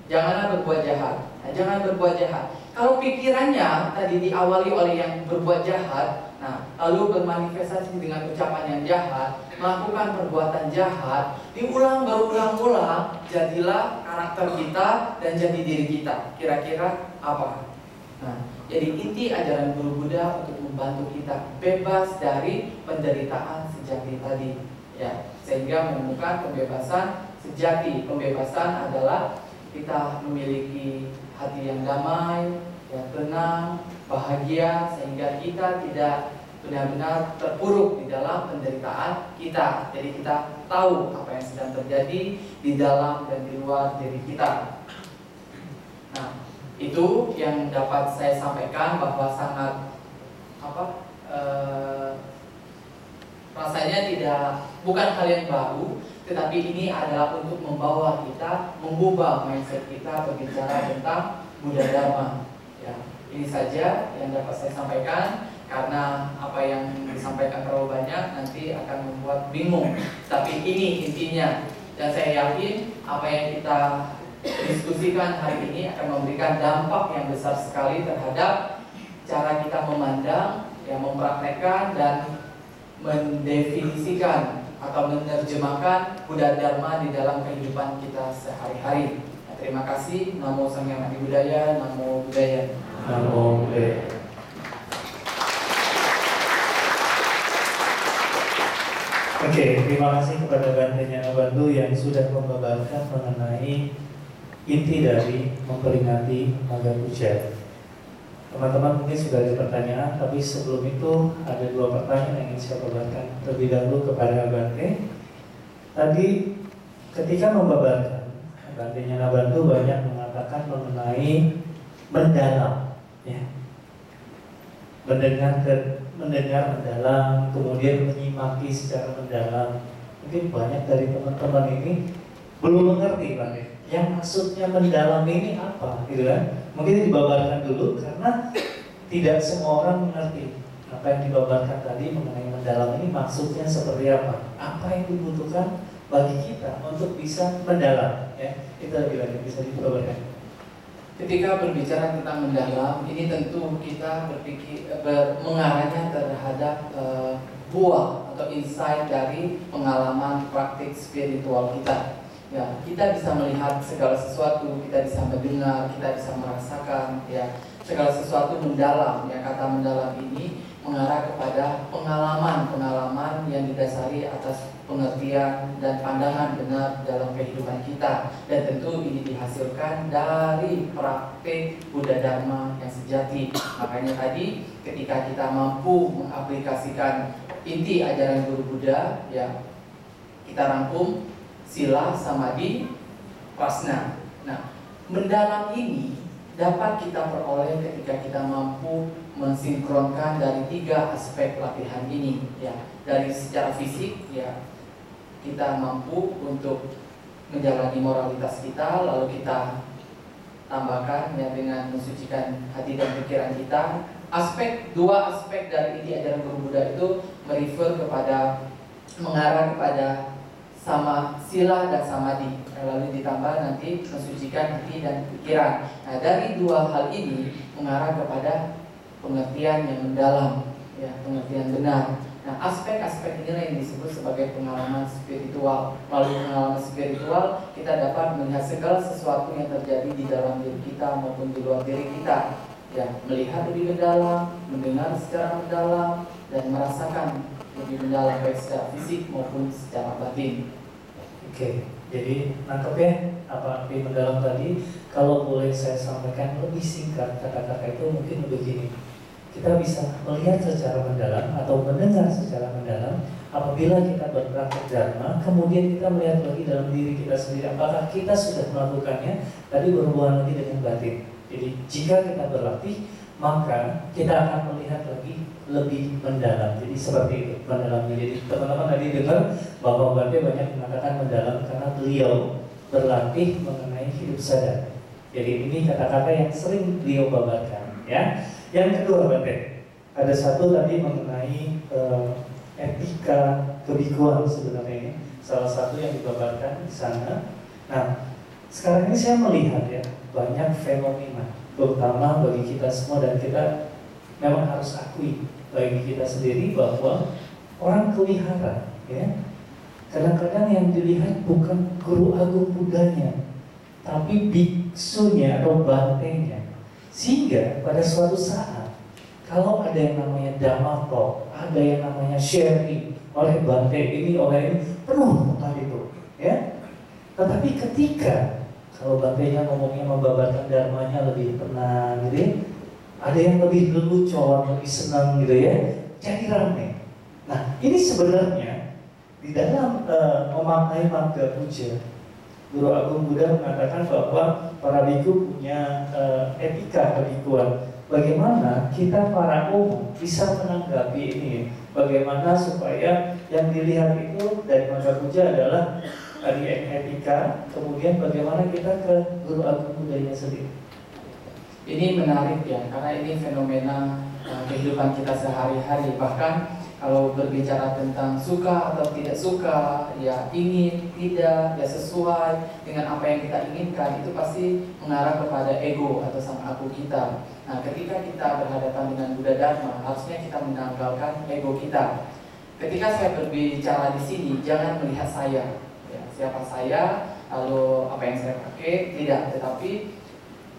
janganlah berbuat jahat. Nah, jangan berbuat jahat. Kalau pikirannya tadi diawali oleh yang berbuat jahat, nah lalu bermanifestasi dengan ucapan yang jahat, melakukan perbuatan jahat, berulang-ulang, jadilah karakter kita dan jadi diri kita. Kira-kira apa? Nah, jadi inti ajaran Guru Buddha untuk membantu kita bebas dari penderitaan sejati tadi, ya, sehingga menemukan pembebasan sejati. Pembebasan adalah kita memiliki hati yang damai, yang tenang, bahagia, sehingga kita tidak benar-benar terpuruk di dalam penderitaan kita. Jadi kita tahu apa yang sedang terjadi di dalam dan di luar diri kita. Nah, itu yang dapat saya sampaikan, bahwa sangat rasanya bukan hal yang baru, tetapi ini adalah untuk membawa kita, mengubah mindset kita berbicara tentang Buddha Dharma. Ya, ini saja yang dapat saya sampaikan, karena apa yang disampaikan terlalu banyak nanti akan membuat bingung. Tapi ini intinya, dan saya yakin apa yang kita diskusikan hari ini akan memberikan dampak yang besar sekali terhadap cara kita memandang, yang mempraktekkan dan mendefinisikan atau menerjemahkan Buddha Dharma di dalam kehidupan kita sehari-hari. Nah, terima kasih. Namo Sang Hyang Adi Budaya, Namo Buddhaya. Namo Buddhaya. Oke, terima kasih kepada Bante Nyana Bantu yang sudah membabarkan mengenai inti dari memperingati Maga Puja. Teman-teman mungkin sudah ada pertanyaan, tapi sebelum itu ada 2 pertanyaan yang ingin saya babarkan terlebih dahulu kepada Bante. Tadi ketika membabarkan, Bante Nyanabantu banyak mengatakan mengenai mendalam, ya. Mendengar mendalam, kemudian menyimaki secara mendalam. Mungkin banyak dari teman-teman ini belum mengerti, Bante, yang maksudnya mendalam ini apa, gitu kan? Mungkin dibabarkan dulu karena tidak semua orang mengerti apa yang dibabarkan tadi mengenai mendalam ini maksudnya seperti apa yang dibutuhkan bagi kita untuk bisa mendalam, ya. Itu lebih lanjut bisa dibabarkan. Ketika berbicara tentang mendalam, ini tentu kita mengarahnya terhadap buah atau insight dari pengalaman praktik spiritual kita. Ya, kita bisa melihat segala sesuatu, kita bisa mendengar, kita bisa merasakan, ya, segala sesuatu mendalam. Ya, kata mendalam ini mengarah kepada pengalaman yang didasari atas pengertian dan pandangan benar dalam kehidupan kita. Dan tentu ini dihasilkan dari praktik Buddha Dharma yang sejati. Makanya tadi ketika kita mampu mengaplikasikan inti ajaran Guru Buddha, ya, kita rangkum sila, samadhi, prasna. Nah, mendalam ini dapat kita peroleh ketika kita mampu mensinkronkan dari 3 aspek latihan ini, ya. Dari secara fisik, ya, kita mampu untuk menjalani moralitas kita, lalu kita tambahkan, ya, dengan mensucikan hati dan pikiran kita. 2 aspek dari inti ajaran Guru Buddha itu mengarah kepada sama sila dan samadhi, lalu ditambah nanti mensucikan hati dan pikiran. Nah, dari 2 hal ini mengarah kepada pengertian yang mendalam, ya, pengertian benar. Nah, aspek-aspek inilah yang disebut sebagai pengalaman spiritual. Melalui pengalaman spiritual, kita dapat melihat segala sesuatu yang terjadi di dalam diri kita maupun di luar diri kita, ya, melihat lebih mendalam, mendengar secara mendalam, dan merasakan lebih mendalam baik secara fisik maupun secara batin. Oke, jadi nangkep ya apa arti mendalam tadi. Kalau boleh saya sampaikan lebih singkat kata-kata itu mungkin begini. Kita bisa melihat secara mendalam atau mendengar secara mendalam apabila kita berpraktek Dharma, kemudian kita melihat lagi dalam diri kita sendiri apakah kita sudah melakukannya. Tadi berhubungan lagi dengan batin. Jadi jika kita berlatih, maka kita akan melihat lagi lebih mendalam. Jadi seperti itu mendalamnya. Jadi teman-teman tadi dengar bahwa Bante banyak mengatakan mendalam karena beliau berlatih mengenai hidup sadar. Jadi ini kata-kata yang sering beliau babarkan, ya. Yang kedua, Bante, ada satu tadi mengenai etika kebikuan sebenarnya ini salah satu yang dibabarkan di sana. Nah, sekarang ini saya melihat, ya, banyak fenomena terutama bagi kita semua, dan kita memang harus akui bagi kita sendiri bahwa orang kelihara, ya, kadang-kadang yang dilihat bukan guru agung Buddhanya, tapi biksunya atau bantenya. Sehingga pada suatu saat kalau ada yang namanya Dhamma Talk, ada yang namanya sharing oleh bante ini, oleh ini, penuh tempat itu, ya. Tetapi ketika kalau bantenya ngomongnya membabarkan dharmanya lebih tenang, gitu ya, ada yang lebih lelucon, lebih senang, gitu ya, jadi ramai. Nah, ini sebenarnya di dalam memaknai Magga Puja, Guru Agung Buddha mengatakan bahwa para biku punya etika kebikuan. Bagaimana kita para umum bisa menanggapi ini? Bagaimana supaya yang dilihat itu dari Magga Puja adalah tadi etika, kemudian bagaimana kita ke Guru Agung Buddhanya sendiri? Ini menarik, ya, karena ini fenomena kehidupan kita sehari-hari. Bahkan kalau berbicara tentang suka atau tidak suka, ya, ingin, tidak, ya, sesuai dengan apa yang kita inginkan, itu pasti mengarah kepada ego atau sang aku kita. Nah, ketika kita berhadapan dengan Buddha Dharma, harusnya kita menanggalkan ego kita. Ketika saya berbicara di sini, jangan melihat saya, ya, siapa saya, lalu apa yang saya pakai, tidak, tetapi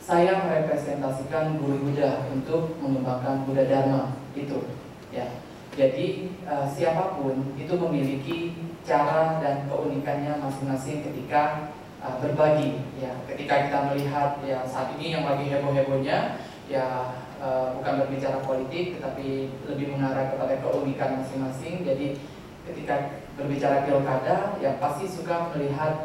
saya merepresentasikan Guru Buddha untuk mengembangkan Buddha Dharma itu, ya. Jadi siapapun itu memiliki cara dan keunikannya masing-masing ketika berbagi, ya. Ketika kita melihat, ya, saat ini yang lagi heboh-hebohnya, ya, bukan berbicara politik, tetapi lebih mengarah kepada keunikan masing-masing. Jadi ketika berbicara pilkada, yang pasti suka melihat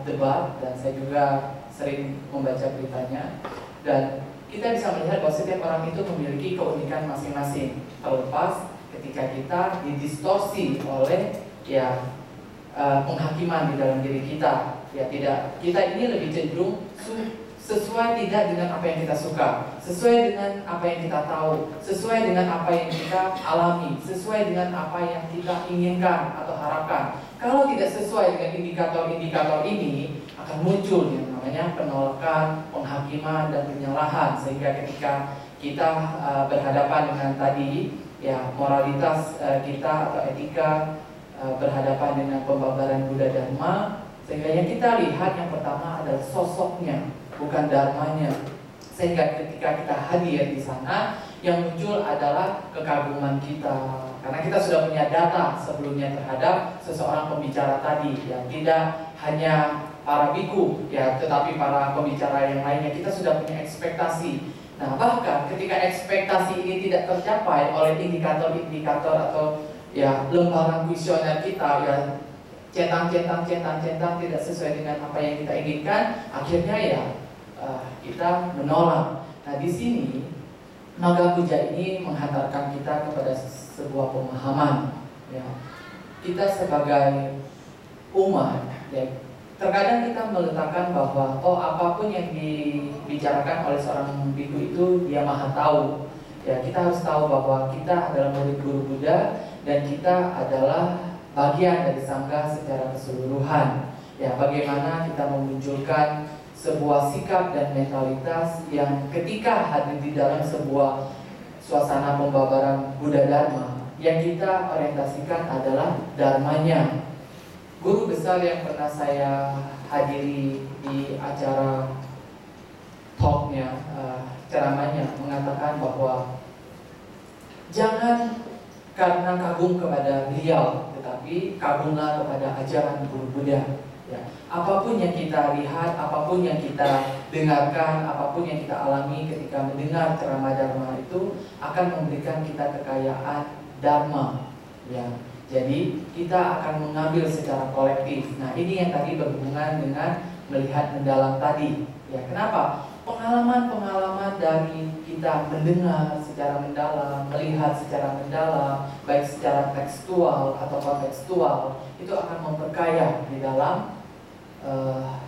debat, dan saya juga sering membaca beritanya. Dan kita bisa melihat bahwa setiap orang itu memiliki keunikan masing-masing, terlepas ketika kita didistorsi oleh penghakiman di dalam diri kita. Tidak, kita ini lebih cenderung sesuai tidak dengan apa yang kita suka, sesuai dengan apa yang kita tahu, sesuai dengan apa yang kita alami, sesuai dengan apa yang kita inginkan atau harapkan. Kalau tidak sesuai dengan indikator-indikator ini, akan muncul yang namanya penolakan, penghakiman, dan penyalahan. Sehingga ketika kita berhadapan dengan tadi moralitas kita atau etika, berhadapan dengan pembabaran Buddha Dharma, sehingga yang kita lihat yang pertama adalah sosoknya, bukan dharmanya. Sehingga ketika kita hadir di sana, yang muncul adalah kekaguman kita, karena kita sudah punya data sebelumnya terhadap seseorang pembicara tadi, tidak hanya para biku tetapi para pembicara yang lainnya. Kita sudah punya ekspektasi. Nah, bahkan ketika ekspektasi ini tidak tercapai oleh indikator-indikator atau lembaran kuesioner kita, centang tidak sesuai dengan apa yang kita inginkan, akhirnya kita menolak. Nah, di sini Magga Puja ini menghantarkan kita kepada sebuah pemahaman. Kita sebagai umat, terkadang kita meletakkan bahwa apapun yang dibicarakan oleh seorang biku itu dia maha tahu. Kita harus tahu bahwa kita adalah murid guru Buddha, dan kita adalah bagian dari sangga secara keseluruhan. Bagaimana kita memunculkan sebuah sikap dan mentalitas yang ketika hadir di dalam sebuah suasana pembabaran Buddha Dharma, yang kita orientasikan adalah dharmanya. Guru besar yang pernah saya hadiri di acara talknya, ceramahnya, mengatakan bahwa jangan karena kagum kepada beliau, tetapi kagumlah kepada ajaran guru Buddha. Apapun yang kita lihat, apapun yang kita dengarkan, apapun yang kita alami ketika mendengar ceramah Dharma itu akan memberikan kita kekayaan Dharma. Jadi kita akan mengambil secara kolektif. Nah, ini yang tadi berhubungan dengan melihat mendalam tadi. Kenapa? Pengalaman-pengalaman dari kita mendengar secara mendalam, melihat secara mendalam, baik secara tekstual atau kontekstual, itu akan memperkaya di dalam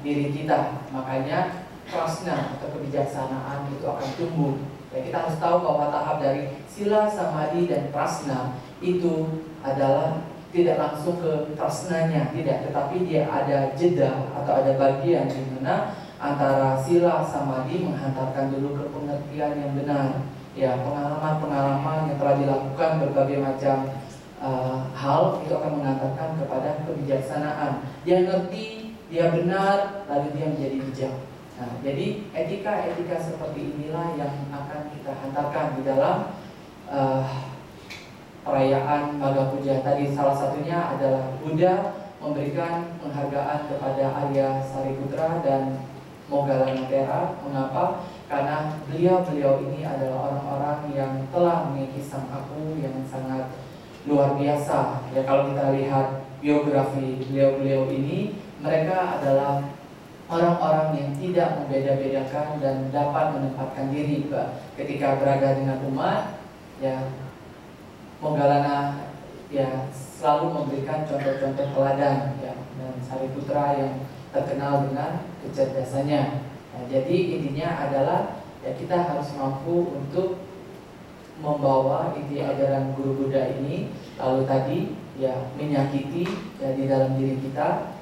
diri kita. Makanya prasna atau kebijaksanaan itu akan tumbuh. Kita harus tahu bahwa tahap dari sila, samadhi, dan prasna itu adalah tidak langsung ke prasnanya, tidak, tetapi dia ada jeda atau ada bagian di mana antara sila samadhi menghantarkan dulu ke pengertian yang benar. Pengalaman-pengalaman yang telah dilakukan berbagai macam hal itu akan mengantarkan kepada kebijaksanaan. Dia ngerti, dia benar, lalu dia menjadi bijak. Nah, jadi etika-etika seperti inilah yang akan kita hantarkan di dalam perayaan Magga Puja tadi. Salah satunya adalah Buddha memberikan penghargaan kepada Arya Sariputra dan Moggallana Thera. Mengapa? Karena beliau ini adalah orang-orang yang telah mengikis sang aku yang sangat luar biasa. Kalau kita lihat biografi beliau ini, mereka adalah orang-orang yang tidak membeda-bedakan dan dapat menempatkan diri ketika berada dengan umat. Moggallana selalu memberikan contoh-contoh teladan, dan Sariputra yang terkenal dengan kecerdasannya. Nah, jadi intinya adalah kita harus mampu untuk membawa inti ajaran guru Buddha ini, lalu tadi menyakiti di dalam diri kita.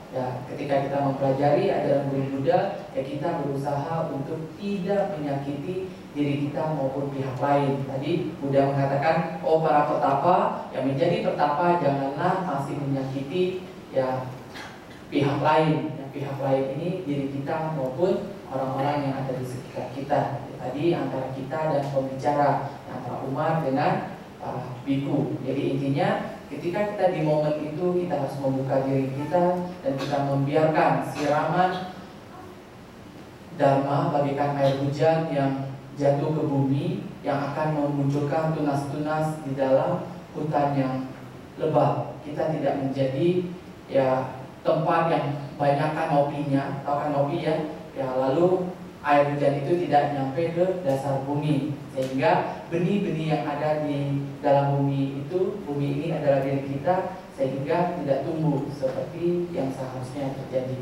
Ketika kita mempelajari ajaran guru Buddha, kita berusaha untuk tidak menyakiti diri kita maupun pihak lain. Tadi Buddha mengatakan, para petapa yang menjadi petapa janganlah masih menyakiti pihak lain. Pihak lain ini diri kita maupun orang-orang yang ada di sekitar kita. Tadi antara kita dan pembicara, antara umat dengan biku. Jadi intinya ketika kita di momen itu, kita harus membuka diri kita dan kita membiarkan siraman Dharma bagaikan air hujan yang jatuh ke bumi yang akan memunculkan tunas-tunas di dalam hutan yang lebat. Kita tidak menjadi ya tempat yang banyak kanopinya, tahu kanopi ya? Ya lalu air hujan itu tidak nyampe ke dasar bumi, sehingga benih-benih yang ada di dalam bumi itu, bumi ini adalah diri kita, sehingga tidak tumbuh seperti yang seharusnya terjadi.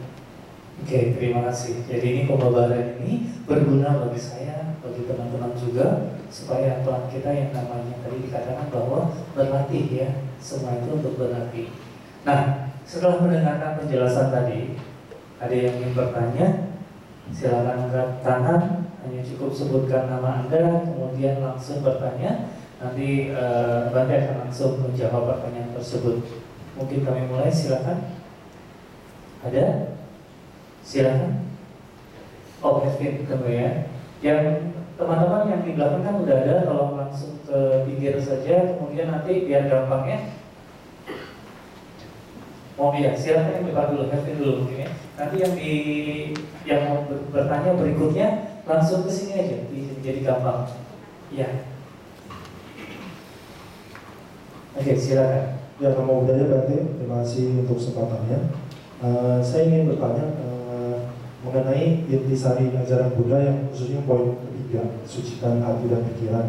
Oke, terima kasih. Jadi ini pembahasan ini berguna bagi saya, bagi teman-teman juga, supaya pelan kita yang namanya tadi dikatakan bahwa berlatih ya, semua itu untuk berlatih. Nah, setelah mendengarkan penjelasan tadi, ada yang ingin bertanya? Silakan angkat tangan, hanya cukup sebutkan nama Anda, kemudian langsung bertanya. Nanti Bante akan langsung menjawab pertanyaan tersebut. Mungkin kami mulai, silakan. Ada? Silakan. Oh, Kevin, ketemu ya. Yang teman-teman yang di belakang kan udah ada, tolong langsung ke pinggir saja, kemudian nanti biar gampang ya. Oh iya, silakan yang depan dulu, Kevin dulu mungkin ya. Nanti yang mau bertanya berikutnya langsung ke sini aja, jadi gampang. Iya. Oke, silakan. Ya, Namo Buddhaya Bante, terima kasih untuk kesempatannya. Saya ingin bertanya mengenai intisari ajaran Buddha yang khususnya poin ketiga, sucikan hati dan pikiran.